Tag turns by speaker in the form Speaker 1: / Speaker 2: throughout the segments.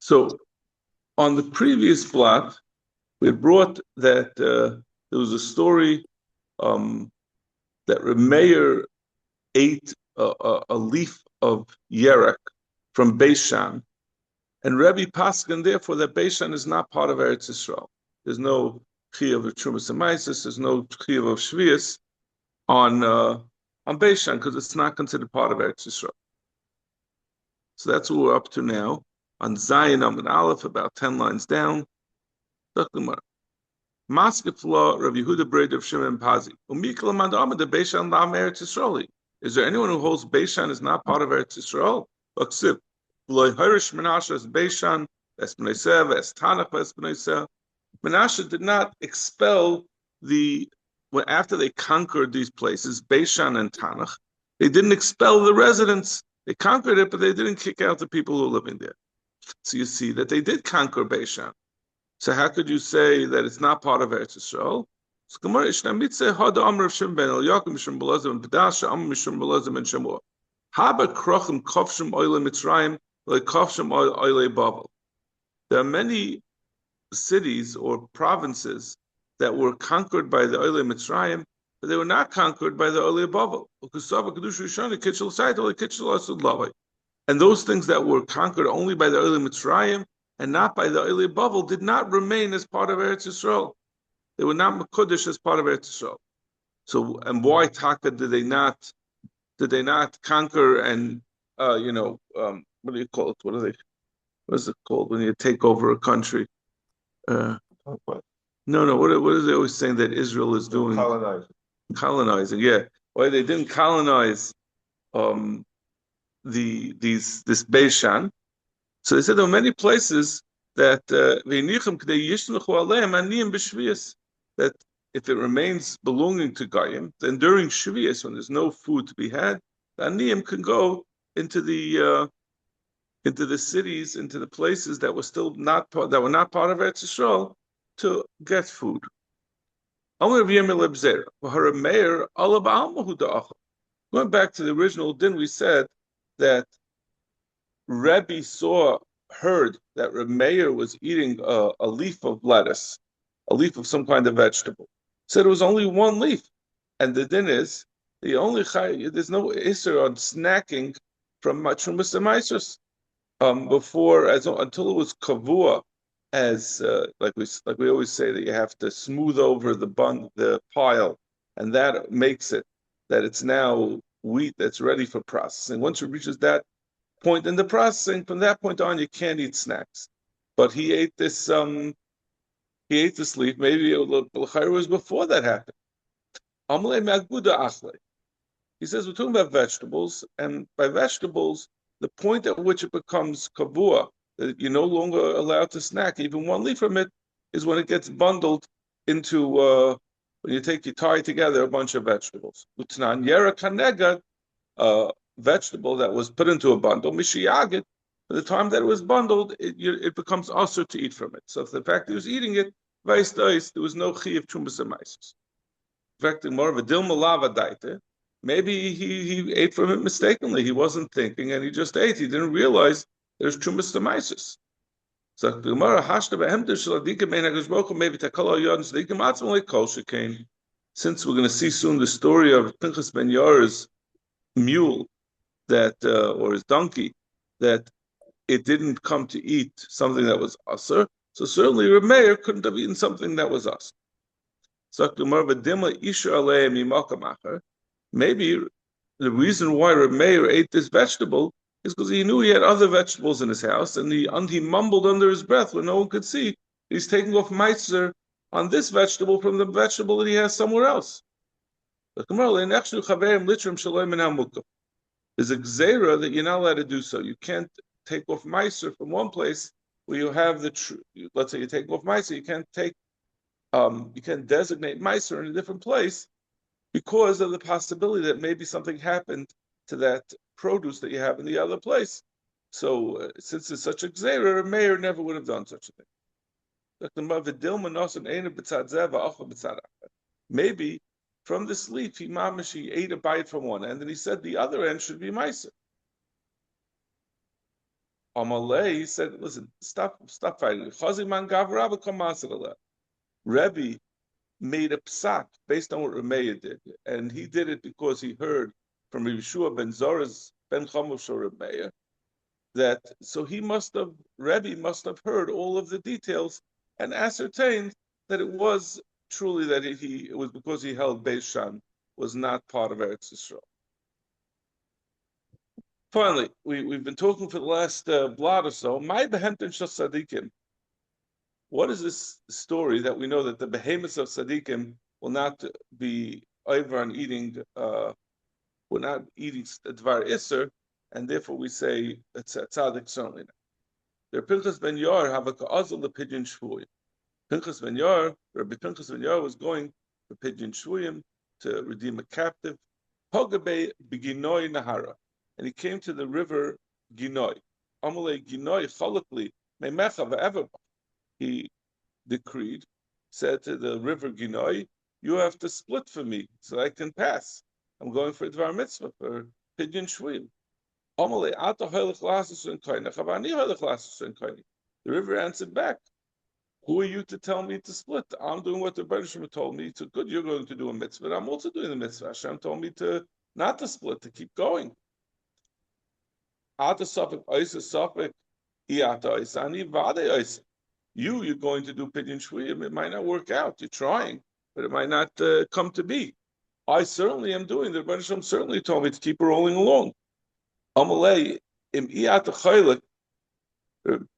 Speaker 1: So on the previous blot, we had brought that there was a story that Remeir ate a leaf of yerek from Beishan, and Rebbe Paskin, therefore, that Beishan is not part of Eretz Yisrael. There's no chiyuv of Trumas and Maisis, there's no chiyuv of Shvius on Beishan because it's not considered part of Eretz Yisrael. So that's what we're up to now on Zayin Amud Aleph, about 10 lines down. Maskef law Rav Yehuda Breid of Shimon Pazi. Umikla Mandama de Beishan Lam Eretz Yisraeli. Is there anyone who holds Beishan is not part of Eretz Yisrael? Aksiv. V'loy Hirish Menashe as Beishan, as B'nei as Tanach as B'nei Menashe did not expel after they conquered these places, Beishan and Tanach, they didn't expel the residents. They conquered it, but they didn't kick out the people who were living there. So you see that they did conquer Beishan. So how could you say that it's not part of Eretz Yisrael? So Gemara Ishna Mitzeh Hada Amr of Shem Ben El Yaakov Mishum Belazim and Pedasha Amr Mishum Belazim and Shemua. Haba Krochim Kovshim Oile Mitzrayim like Kovshim Oile Babel. There are many cities or provinces that were conquered by the Oile Mitzrayim, but they were not conquered by the Oile Babel. And those things that were conquered only by the Oile Mitzrayim and not by the Oile Babel did not remain as part of Eretz Yisrael. They were not Mekudesh as part of Eretz Yisrael. So, and why Taka did they not conquer and what do you call it? What is it called when you take over a country? No. What is they always saying that Israel is doing? Colonizing. Yeah. Why they didn't colonize this Beishan? So they said there were many places that that if it remains belonging to Goyim, then during Shvius, when there's no food to be had, the Aniyim can go into the cities, into the places that were still not part of Eretz Yisrael to get food. Going back to the original din, we said that Rebbe heard that Reb Meir was eating a leaf of lettuce, a leaf of some kind of vegetable. Said it was only one leaf, and the din is there's no issur on snacking from Trumas and Maisos until it was kavua, as like we always say that you have to smooth over the pile, and that makes it that it's now wheat that's ready for processing. Once it reaches that point in the processing, from that point on, you can't eat snacks. But he ate this leaf. Maybe it was before that happened. He says we're talking about vegetables, and by vegetables, the point at which it becomes kavua, that you're no longer allowed to snack even one leaf from it, is when it gets bundled into when you tie together a bunch of vegetables. Utnan yera kanegad, vegetable that was put into a bundle, mishiyagit, by the time that it was bundled, it becomes usher to eat from it. So if the fact he was eating it, there was no chi of Trumas and Maisos. In fact, more of a dilma lava daite, maybe he ate from it mistakenly. He wasn't thinking and he just ate. He didn't realize there's Trumas and Maisos. So the Gemara hashta behemter shaladika mein hakadosh baruch hu maybe takala yodin shadikim atzma like kol shekain. Since we're going to see soon the story of Pinchas ben Yair's mule, that or his donkey, that it didn't come to eat something that was usher, so certainly Reb Meir couldn't have eaten something that was usher. So maybe the reason why Reb Meir ate this vegetable is because he knew he had other vegetables in his house, and he mumbled under his breath when no one could see he's taking off meiser on this vegetable from the vegetable that he has somewhere else. There's a gzeira that you're not allowed to do so. You can't take off meiser from one place where you have let's say you take off meiser, you can't designate meiser in a different place because of the possibility that maybe something happened to that produce that you have in the other place. So since it's such a gzeira, a mayor never would have done such a thing. Maybe from this leaf, he ate a bite from one end, and he said the other end should be meiser. Amalei, he said, listen, stop fighting. Chaziman gav Rabba kamasala. Rebbe made a psak based on what Remeah did, and he did it because he heard from Yeshua ben Zora's ben Chamosh Remeah that so Rebbe must have heard all of the details and ascertained that it was truly that it was because he held Beishan was not part of Eretz Yisrael. Finally, we've been talking for the last blot or so. My behemten shel tzadikim. What is this story that we know that the behemoths of tzadikim will not be over on eating, will not eating dvar iser, and therefore we say it's a tzaddik certainly not. Their Pinchas ben Yair have a ka'azal the pigeon shvuyim. Pinchas ben Yair, Rabbi Pinchas ben Yair was going for pigeon shvuyim to redeem a captive. Hogabe beginoi nahara. And he came to the river Ginoi. Amalei Ginoi chalakli memecha ve'ever. He decreed, said to the river Ginoi, you have to split for me so I can pass. I'm going for Dvar Mitzvah, for Pidyon Shvuyim. Amalei ata hoylech lasus en koinech, avani hoylech lasus en koinech. The river answered back, who are you to tell me to split? I'm doing what the Rebbe Shema told me. So good, you're going to do a mitzvah. I'm also doing the mitzvah. Hashem told me to not to split, to keep going. Ata safek oisa safek iata oisa ani vade oisa. You're going to do Pidyon Shvuyim. It might not work out. You're trying, but it might not come to be. I certainly am doing. The Rebbe Shem certainly told me to keep rolling along. Amalei im iata chaylik.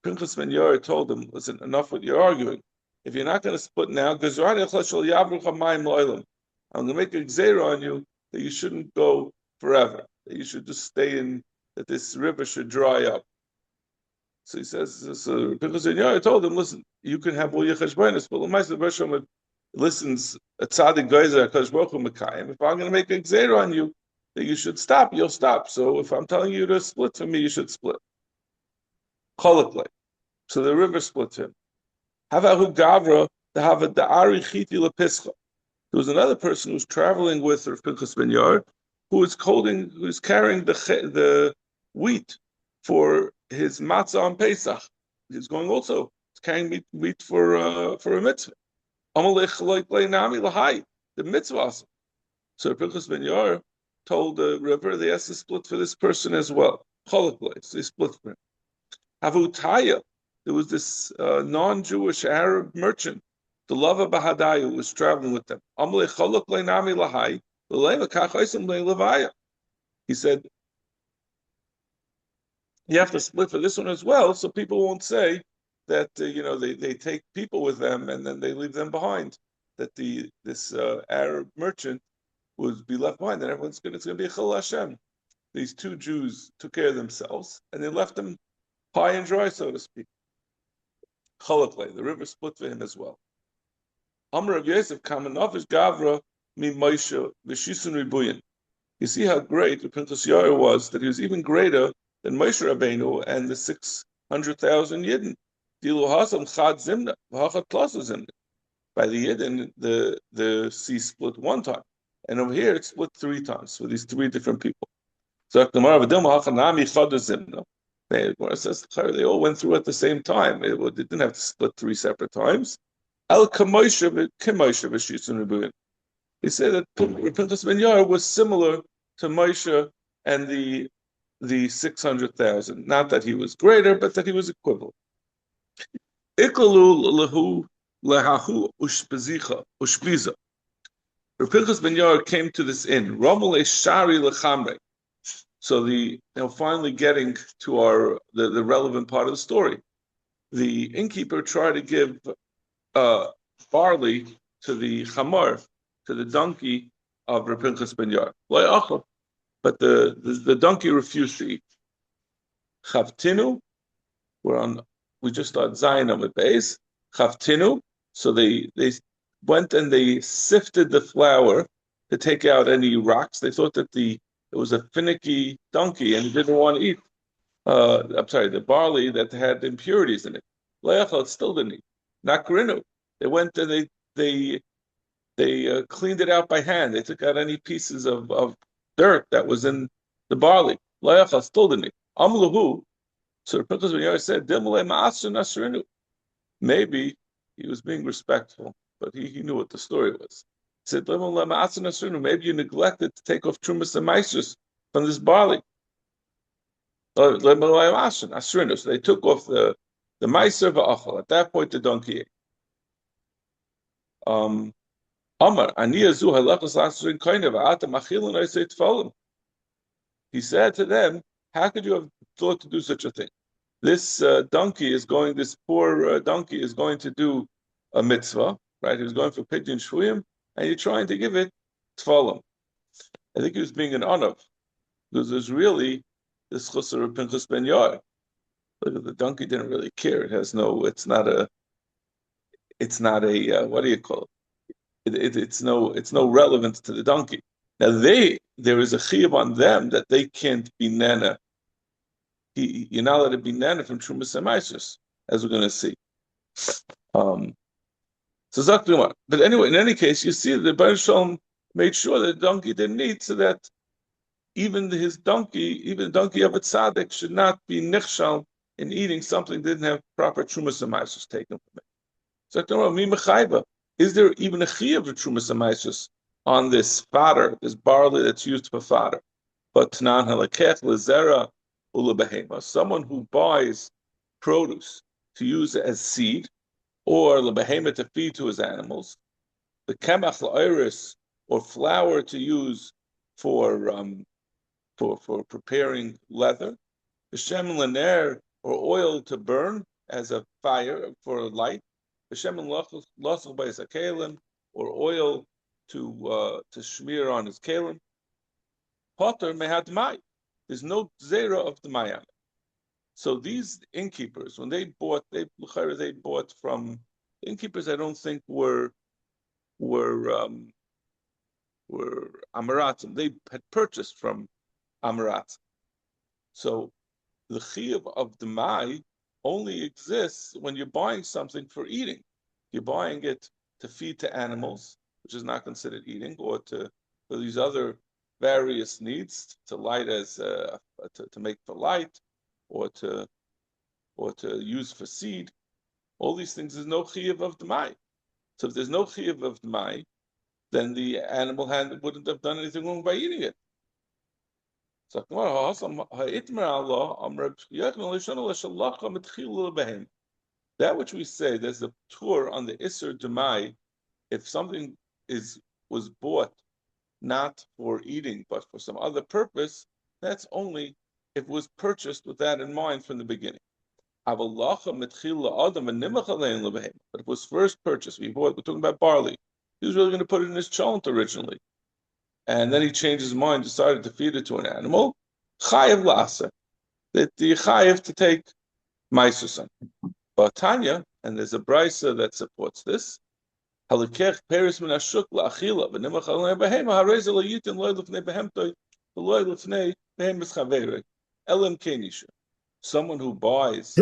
Speaker 1: Pinchas ben Yair told him, listen, enough with your arguing. If you're not going to split now, I'm going to make a gzeira on you that you shouldn't go forever, that you should just stay in, that this river should dry up. So he says, Pinchas ben Yair told him, listen, you can have all your cheshbonos, but the Rebbe listens, a tzaddik geyser, HaKadosh Baruch Hu mekayim. If I'm going to make a gzeira on you that you should stop, you'll stop. So if I'm telling you to split for me, you should split. So the river splits him. Havahu Gavra, the Hava Da'ari Chiti Lepischa. There was another person who was traveling with Rav Pinchas ben Yair, who was carrying the wheat for his matzah on Pesach. He's going also, he's carrying wheat for a mitzvah. The mitzvah. So Rav Pinchas ben Yair told the river they has to split for this person as well. So they split for him. Avutaya, there was this non-Jewish Arab merchant, the Lava Bahadai, who was traveling with them. He said, you have to split for this one as well, so people won't say that they take people with them and then they leave them behind. That this Arab merchant would be left behind, and it's going to be a Chil Hashem. These two Jews took care of themselves, and they left them high and dry, so to speak. Chalakle, the river split for him as well. Amr of Yosef Kamanovish Gavra mi Moshe v'Shisun Ribuyin. You see how great the Pinchas Yair was, that he was even greater than Moshe Rabbeinu and the 600,000 Yidden. Dilu Hasam Chad Zimna, v'Hachat Plaza Zimna. By the Yidden, the sea split one time, and over here it split 3 times for these 3 different people. So the says they all went through at the same time. They didn't have to split 3 separate times. He said that Pinchas ben Yair was similar to Moshe and the 600,000. Not that he was greater, but that he was equivalent. Pinchas ben Yair came to this inn. So finally getting to the relevant part of the story. The innkeeper tried to give barley to the chamar, to the donkey of Rav Pinchas ben Yair. But the donkey refused to eat. Chavtinu, we just started Zayin on the base. Chavtinu, so they went and they sifted the flour to take out any rocks. They thought that it was a finicky donkey and he didn't want to eat. The barley that had impurities in it. Leachal still didn't eat. Nakrinu. They went and they cleaned it out by hand. They took out any pieces of dirt that was in the barley. Leachal still didn't eat. Amlahu. So Pinchas Ben Yair said, "Dimle ma'asr nasrinu." Maybe he was being respectful, but he knew what the story was. He said, "Dimle ma'asr nasrinu." Maybe you neglected to take off trumas and maestros from this barley. So they took off the meiser va'achal. At that point, the donkey ate. Amar aniyazu halachas lasrin koine va'ata machilin oisei tefillin. He said to them, "How could you have thought to do such a thing? This this poor donkey is going to do a mitzvah, right? He was going for pidyon shvuyim, and you're trying to give it tefillin." I think he was being an onav, because there's really this chusar of Pinchas Ben Yair. The donkey didn't really care. It's not a, what do you call it? It's no relevance to the donkey. Now there is a chiyuv on them that they can't be nana. You're not allowed to be nana from Trumas and Meisus, as we're going to see. So Zakdumar. But anyway, in any case, you see that the Baruch Shalom made sure that the donkey didn't eat, so that even the donkey of a tzaddik should not be nichshal in eating something that didn't have proper Trumas and Meisus taken from it. Zakdumar, mi mechayba. Is there even a chiyuv of Trumas and Meisus on this fodder, this barley that's used for fodder? But Tanan halakech lezera ulabehema, someone who buys produce to use as seed, or lebehema to feed to his animals, the kemach la'oris, or flour to use for preparing leather, the shemen laner, or oil to burn as a fire for a light, the shemen losel by kalim, or oil to smear on his kalim. Potter mehadmai. There's no zera of the mayam. So these innkeepers, when they bought from innkeepers. I don't think were Amaratim. They had purchased from Amaratim. So the chiyuv of the mai only exists when you're buying something for eating. You're buying it to feed to animals, which is not considered eating, or for these other various needs, to light as to make for light, or to use for seed. All these things, there's no chiyuv of the mai. So if there's no chiyuv of the mai, then the animal hand wouldn't have done anything wrong by eating it. So that which we say, there's a tour on the Isser Demai, if something was bought not for eating but for some other purpose, that's only if it was purchased with that in mind from the beginning. But it was first purchased. We're talking about barley. He was really going to put it in his cholent originally. And then he changed his mind, decided to feed it to an animal. Chayev lasa. That the chayev to take meisus. But Tanya, and there's a brisa that supports this. Halikech peris min hashuk la'achila v'nimach al behema hareza layitin loy lefnei behemtoi v'loy lefnei behemis chaverei elim kenisha. Someone who buys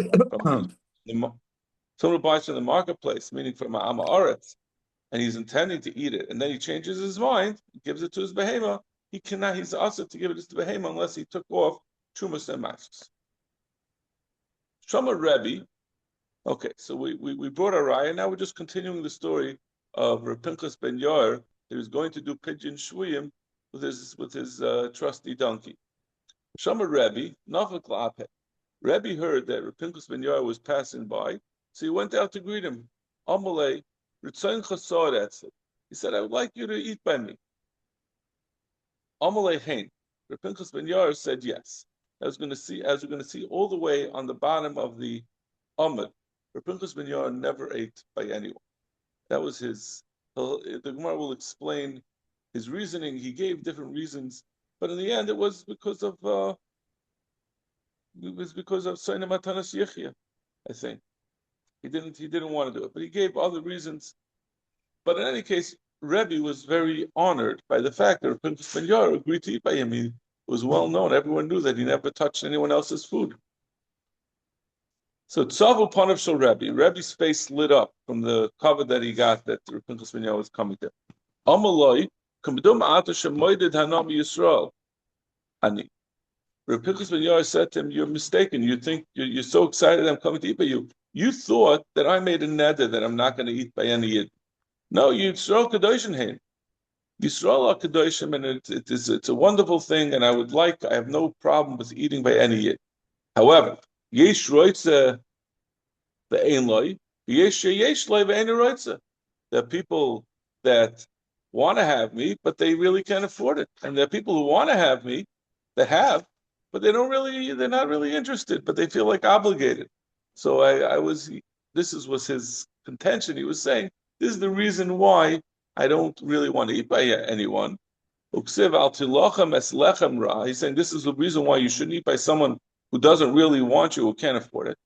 Speaker 1: from the marketplace, meaning from Ma'ama Aretz, and he's intending to eat it, and then he changes his mind, gives it to his behema, he's asked to give it to the behema unless he took off Trumas and Mashas. Shama Rebbe, okay, so we brought a raya, now we're just continuing the story of Reb Pinchas Ben Yair. He was going to do pidyon shvuyim with his trusty donkey. Shama Rebbe, Nafik La'apeh. Rebbe heard that Reb Pinchas Ben Yair was passing by, so he went out to greet him. Amalei, Ritzayin Chasar, he said, "I would like you to eat by me." Amalei Hein. Reb Pinchas Ben Yair said yes. As we're going to see all the way on the bottom of the Amud, Reb Pinchas Ben Yair never ate by anyone. That was the Gemara will explain his reasoning. He gave different reasons, but in the end it was because of Soina Matanas Yechia, I think. He didn't want to do it, but he gave other reasons. But in any case, Rebbe was very honored by the fact that Pinchas Ben Yair agreed to eat by him. He was well known. Everyone knew that he never touched anyone else's food. So Tzavu Panav Shel Rebbe. Rebbe's face lit up from the cover that he got that Pinchas Ben Yair was coming to. Amaloi, Kamdum Ata Shemoided Hanam Yisrael. Ani. Rabbi Pinchas ben Yair said to him, "You're mistaken. You think you're so excited I'm coming to eat by you. You thought that I made a neder that I'm not going to eat by any Yid. No, you Yisrael Kadoshim Hein. Yisrael are Kadoshim, and it's a wonderful thing, and I have no problem with eating by any Yid. However, Yesh Roitze ve'ein loy, yesh loy ve'ein roitze. There are people that want to have me, but they really can't afford it. And there are people who want to have me that have, but they're not really interested, but they feel like obligated. So this was his contention. He was saying, this is the reason why I don't really want to eat by anyone. He's saying this is the reason why you shouldn't eat by someone who doesn't really want you, who can't afford it.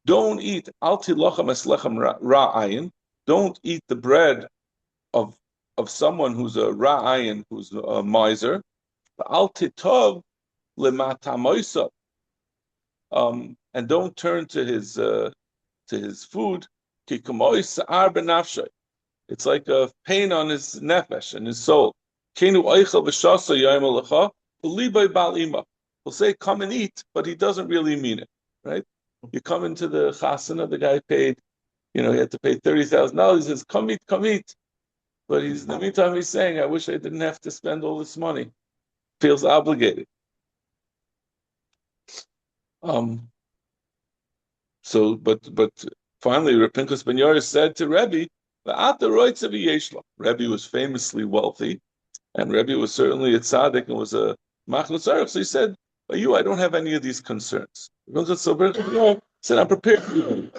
Speaker 1: Don't eat Don't eat the bread of someone who's a ra'ayin, who's a miser. And don't turn to his food. It's like a pain on his nefesh and his soul. He'll say, "Come and eat," but he doesn't really mean it, right? You come into the chasana, the guy paid, he had to pay $30,000. He says, "Come eat, come eat," but in the meantime he's saying, "I wish I didn't have to spend all this money." Feels obligated. But finally, Reb Pinchas ben Yair said to Rebbe, Rebbe was famously wealthy, and Rebbe was certainly a tzaddik and was a machnus arich. So he said, "By you, I don't have any of these concerns." So said, "I'm prepared for you."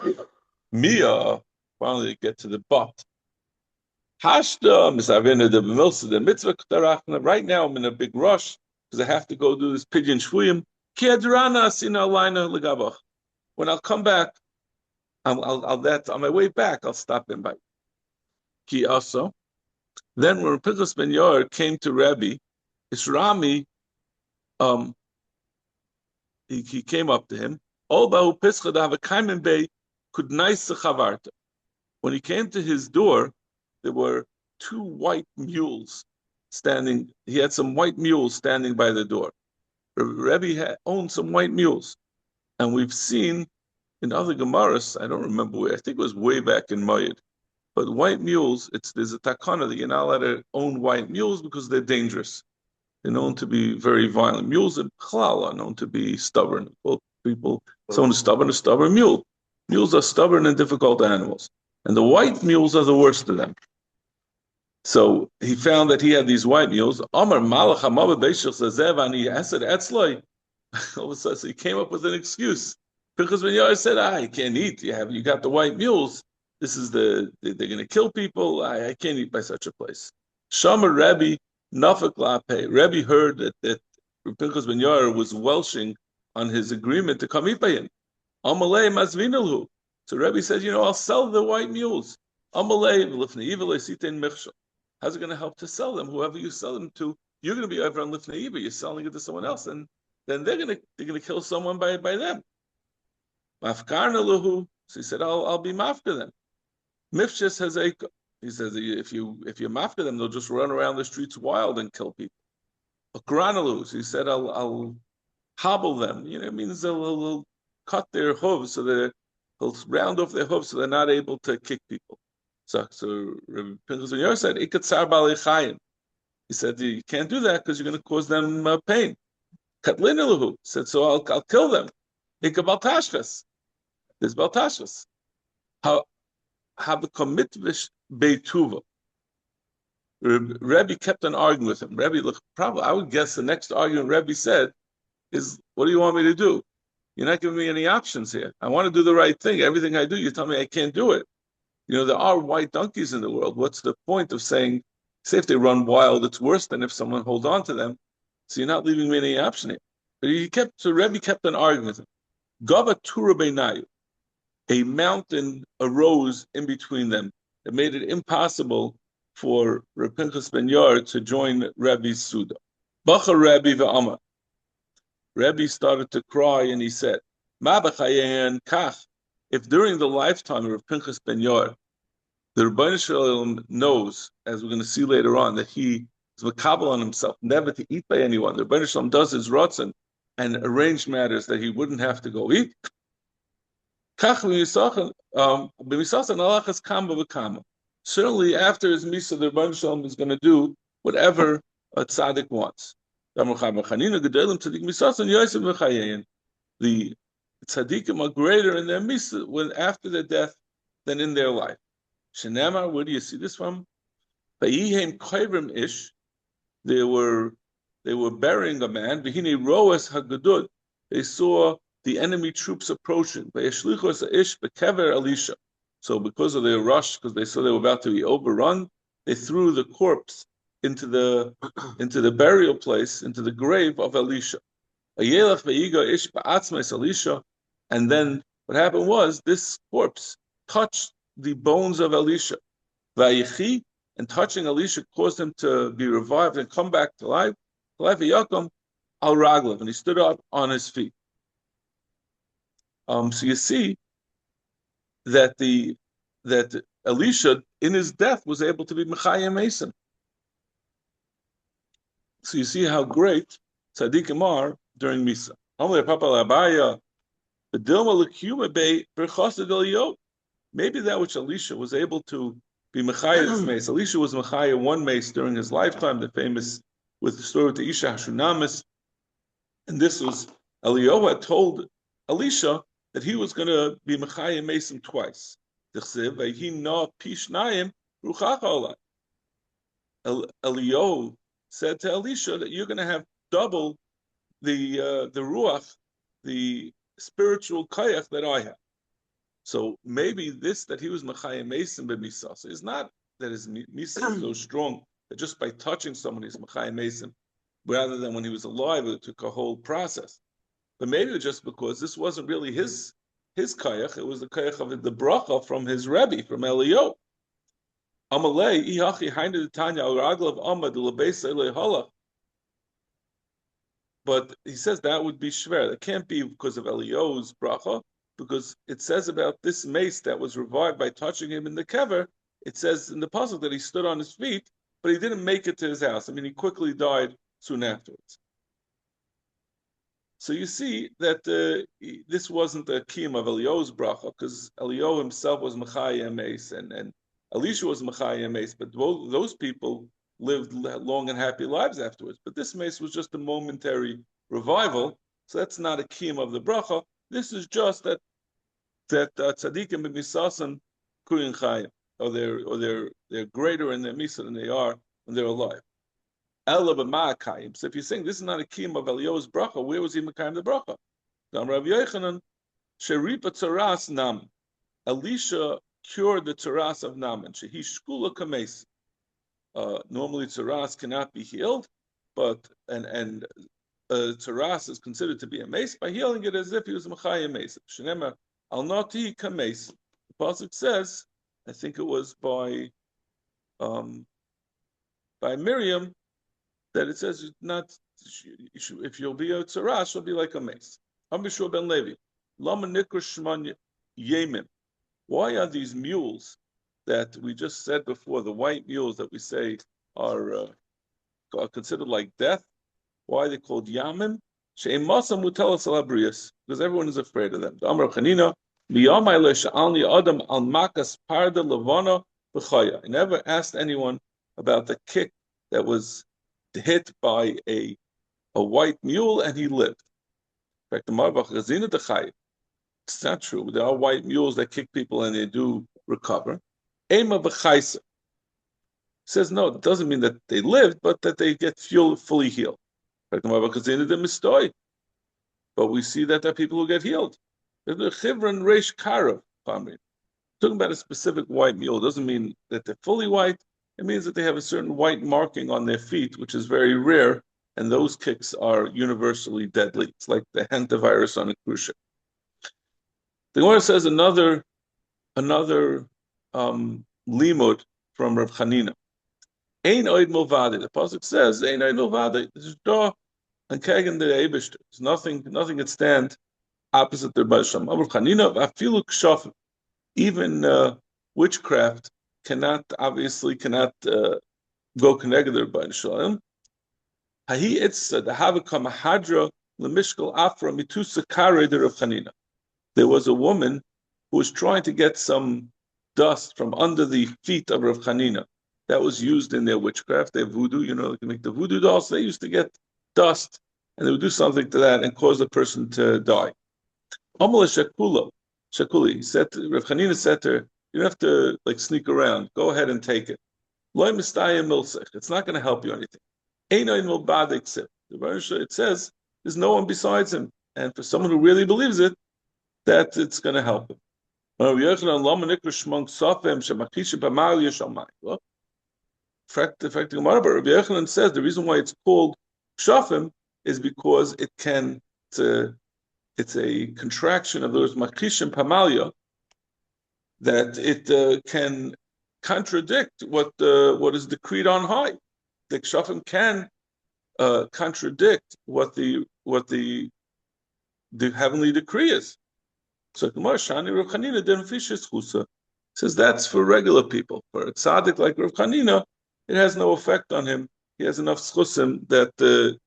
Speaker 1: Mia finally get to the butt. Hashda misavina the b'milsa the mitzvah k'tarachna. Right now, I'm in a big rush because I have to go do this pidyon shvuyim. Ki adrana asina alayna legabach. When I'll come back, on my way back, I'll stop in by. Ki also. Then when Pinchas ben Yair came to Rebbe, Isrami, he came up to him. When he came to his door, there were two white mules standing. He had some white mules standing by the door. Rebbe owned some white mules. And we've seen in other Gemaras, I don't remember where, I think it was way back in Mayid, but white mules, there's a takana that you're not allowed to own white mules because they're dangerous. They're known to be very violent. Mules in Klal are known to be stubborn. Both people, someone is stubborn, a stubborn mule. Mules are stubborn and difficult animals. And the white mules are the worst of them. So he found that he had these white mules. Amar malach hamav beishach zazev ani esed etzloi. All of a sudden, so he came up with an excuse. Because when Yair said, you can't eat. You got the white mules. They're going to kill people. I can't eat by such a place. Shama Rebbe Nafak Lape. Rebbe heard that Pinchas ben Yair was welshing on his agreement to come eat by him. Amalei mazvinalhu. So Rebbe said, I'll sell the white mules. Amalei lifnei evil sitin michshel. How's it going to help to sell them? Whoever you sell them to, you're going to be over on lifnei evil. You're selling it to someone else, and then they're going to kill someone by them. Mafkarna luhu. So he said, I'll be mafka them. Mifshis has a. He says, if you mafka them, they'll just run around the streets wild and kill people. Akranalus. He said, I'll hobble them. It means they'll cut their hooves so they'll round off their hooves so they're not able to kick people. So Rabbi Pinchas ben Yair said, Ikatzar balei chayim. He said, you can't do that because you're going to cause them pain. Katlinaluhu said, so I'll kill them. Ikabaltashkas. There's baltashkas. Have a commitvish beituva. Rebbe kept on arguing with him. Rebbe, probably, I would guess the next argument Rebbe said is, what do you want me to do? You're not giving me any options here. I want to do the right thing. Everything I do, you tell me I can't do it. There are white donkeys in the world. What's the point of saying, say if they run wild, it's worse than if someone holds on to them. So you're not leaving me any option here. But Rebbe kept on arguing with him. Gava Tura Beinayu. A mountain arose in between them. It made it impossible for Reb Pinchas ben Yair to join Rebbe's Suda. Bacha Rebbe ve'amar. Rebbe started to cry and he said, Ma b'chayein kach. If during the lifetime of Reb Pinchas ben Yair, the Rebbeinu Shalom knows, as we're going to see later on, that he is makabel on himself, never to eat by anyone. The Rebbeinu Shalom does his rotzen, and arranged matters that he wouldn't have to go eat. Certainly after his Misa, the Rebbeinu Shalom is going to do whatever a tzaddik wants. The tzaddikim are greater in their Misa when after their death than in their life. Shenamar, where do you see this from? Ish, they were burying a man. They saw the enemy troops approaching. So because of their rush, because they saw they were about to be overrun, they threw the corpse into the burial place, into the grave of Elisha. And then what happened was this corpse touched the bones of Elisha. And touching Elisha caused him to be revived and come back to life. And he stood up on his feet. So you see that Elisha in his death was able to be Mechayim Mason. So you see how great tzaddikim are during Misa. Maybe that which Elisha was able to be Mechayim mace. Elisha was Mechayim one mace during his lifetime, the famous with the story of the Isha Hashunamis. And this was Eliyahu had told Elisha that he was going to be Mechayim Mason twice. Eliyahu said to Elisha that you're going to have double the ruach, the spiritual kayach that I have. So maybe this that he was Mechayim Mason b'misasa is not that his misa is so strong that just by touching someone he's Mechayim Mason, rather than when he was alive it took a whole process. But maybe just because this wasn't really his kayach, it was the kayach of the bracha from his Rebbe, from Eliyahu. Amalei ihachi hainu tanya uraglav amad lebeis halach. But he says that would be shver. That can't be because of Eliyahu's bracha, because it says about this mace that was revived by touching him in the kever. It says in the pasuk that he stood on his feet, but he didn't make it to his house. I mean, he quickly died soon afterwards. So you see that this wasn't the kiyum of Eliyahu's bracha, because Eliyahu himself was Mechayim Mace, and Elisha was Mechayim Mace, but those people lived long and happy lives afterwards. But this mace was just a momentary revival, so that's not a kiyum of the bracha. This is just that tzaddikim b'misasan kuyin chayim, or they're greater in their misa than they are when they're alive. So if you're saying this is not a kiyum of Eliyahu's bracha, where was he makayim the bracha? Rav Yochanan, sheripa tzaras nam. Elisha cured the tzaras of Naaman. Shehi shkula kames. Normally tzaras cannot be healed, but and tzaras is considered to be a mace by healing it as if he was machayim mace. Shenema al nati kames. The pasuk says, I think it was by Miriam, that it says not if you'll be a tzaras, you'll be like a mace. Ambishur ben Levi, lama nikra shman yemim. Why are these mules that we just said before, the white mules that we say are considered like death? Why are they called yamim? She'em masam mutelas al abrius, because everyone is afraid of them. Amar Chanina, miyamai le'sha'alni adam al makas parda levana b'chaya. I never asked anyone about the kick that was hit by a white mule and he lived. In fact, it's not true. There are white mules that kick people and they do recover. Ema b'chaisa says no, it doesn't mean that they lived, but that they get fully healed. But we see that there are people who get healed. Chivran reish karav. Talking about a specific white mule doesn't mean that they're fully white. It means that they have a certain white marking on their feet, which is very rare, and those kicks are universally deadly. It's like the hantavirus on a cruise ship. The Gemara says another limud from Rav Chanina. Ein oid milvade. The pasuk says ein oid milvade. This is da and kagan the Eibishter. There's nothing can stand opposite the Rebbeinu Shalom. Rav Chanina afilu kshafim. Even witchcraft cannot go connected the Rebbeinu Shalom. Hahi it's the havika mahadra lemishkal afra mitusa kare de Rav Chanina. There was a woman who was trying to get some dust from under the feet of Rav Chanina. That was used in their witchcraft, their voodoo. You know, they can make the voodoo dolls. They used to get dust, and they would do something to that and cause the person to die. Amala Shakuli, he said, Rav Chanina said to her, you don't have to like sneak around. Go ahead and take it. Loy mistaya milsech. It's not going to help you anything. Einoin milbadek sip. It says there's no one besides him, and for someone who really believes it, that it's going to help him. In fact, the Gemara, but Rabbi Yochanan says the reason why it's called shafim is because it's a contraction of those makishim pamalia, that it can contradict what is decreed on high. The shafim can contradict what the heavenly decree is. So Gemara Shani Rav Chanina den fishes chusa says that's for regular people. For a tzaddik like Rav Chanina, it has no effect on him. He has enough schusim that the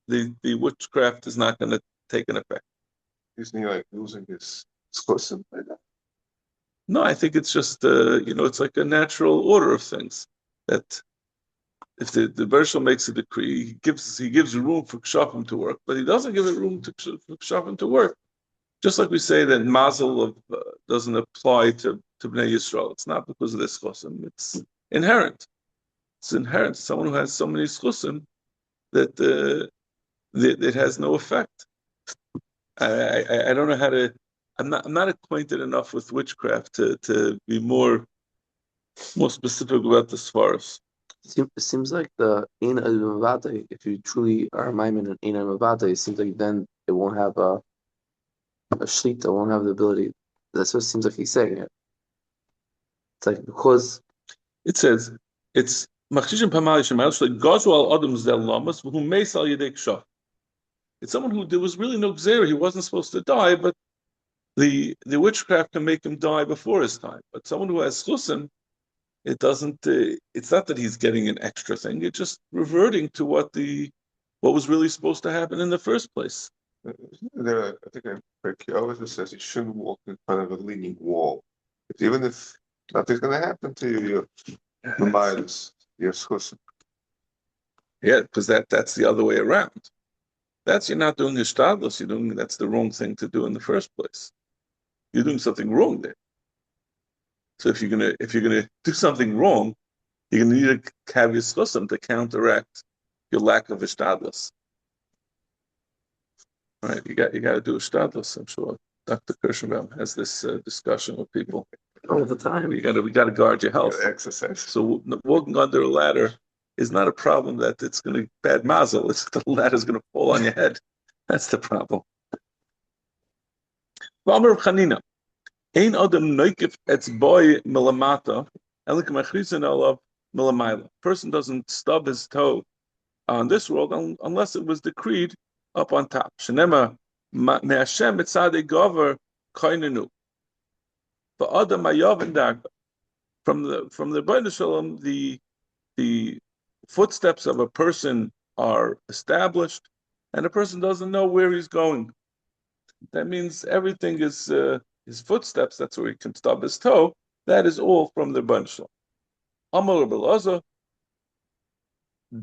Speaker 1: witchcraft is not going to take an effect.
Speaker 2: Isn't he like losing his schusim like that?
Speaker 1: No, I think it's just it's like a natural order of things. That if the Bershel makes a decree, he gives room for kshafim to work, but he doesn't give it room for kshafim to work. Just like we say that mazel doesn't apply to Bnei Yisrael. It's not because of this chosim. It's inherent. It's inherent. Someone who has so many chosim that it has no effect. I don't know how to. I'm not acquainted enough with witchcraft to be more specific about the svaros.
Speaker 3: It seems like the Ein Mavada, if you truly are a Maimon and Ein Mavada, it seems like then it won't have a shlita, won't have the ability. That's what it seems like he's saying it. It's like because
Speaker 1: it says it's machshishim pamali shemayel like gazu al adam zel lamas who meis al yedei kshaf. It's someone who there was really no gzera. He wasn't supposed to die, but the witchcraft can make him die before his time. But someone who has chusim, it doesn't. It's not that he's getting an extra thing. It's just reverting to what was really supposed to happen in the first place.
Speaker 2: I think he always says you shouldn't walk in front of a leaning wall. Even if nothing's going to happen to you, your minds, your schusim.
Speaker 1: Yeah, because that's the other way around. You're not doing hishtadlus. That's the wrong thing to do in the first place. You're doing something wrong there. So if you're gonna do something wrong, you're gonna need to have your schusim to counteract your lack of hishtadlus. All right, you got to do hishtadlus. I'm sure Dr. Kirschenbaum has this discussion with people
Speaker 3: all the time.
Speaker 1: We got to guard your health.
Speaker 2: Exercise.
Speaker 1: So walking under a ladder is not a problem that it's going to bad mazel. It's the ladder's going to fall on your head. That's the problem. V'amar Chanina, ein adam noikif etzboi milamata, elik machrizin alav milamayla. Person doesn't stub his toe on this world unless it was decreed up on top. Shenema me'ashem etzadei gover koinenu. V'adam hayavin darga. From the Bnei Shalom, the footsteps of a person are established, and a person doesn't know where he's going. That means everything is his footsteps. That's where he can stub his toe. That is all from the Bnei Shalom. Amar Belaza,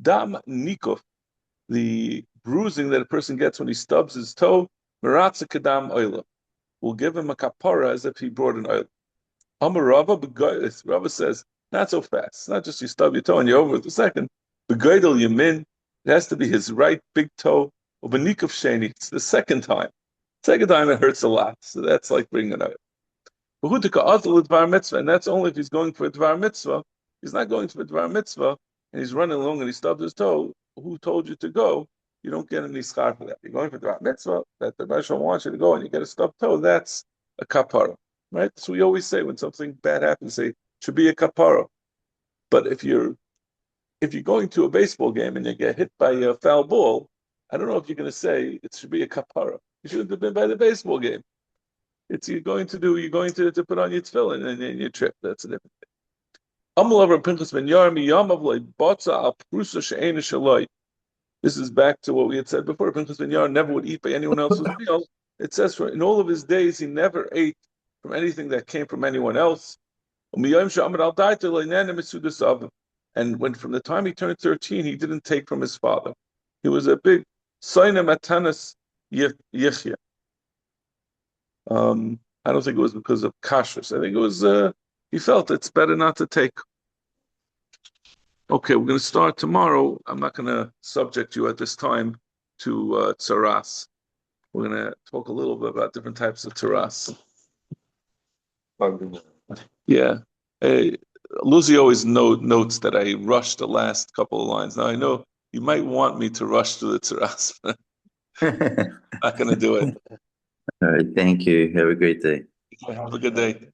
Speaker 1: dam nikov, the bruising that a person gets when he stubs his toe, meratza kedam oila, will give him a kapara as if he brought an oil. Amar Rava, Rava says, not so fast. It's not just you stub your toe and you're over with the second. Begoidel yamin, it has to be his right big toe. Ubanikov sheni, it's the second time. Second time it hurts a lot. So that's like bringing it out. And that's only if he's going for a dvar mitzvah. He's not going for a dvar mitzvah and he's running along and he stubbed his toe. Who told you to go? You don't get any schar for that. You're going for dvar mitzvah, that the Baruch wants you to go and you get a stubbed toe, that's a kapara. Right? So we always say when something bad happens, say, should be a kapara. But if you're going to a baseball game and you get hit by a foul ball, I don't know if you're going to say it should be a kapara. You shouldn't have been by the baseball game. You're going to put on your tefillin and then you trip. That's a different thing. This is back to what we had said before. Pinchas ben Yair never would eat by anyone else's meal. It says in all of his days, he never ate from anything that came from anyone else. And when from the time he turned 13, he didn't take from his father. He was a big Soina Matanas Yichya. I don't think it was because of kashrus. I think it was he felt it's better not to take. Okay, we're going to start tomorrow. I'm not going to subject you at this time to tzaras. We're going to talk a little bit about different types of tzaras. Yeah. Lucy always notes that I rushed the last couple of lines. Now, I know you might want me to rush through the tzaras, but I'm not going to do it.
Speaker 4: All right, thank you. Have a great day.
Speaker 1: Have a good day.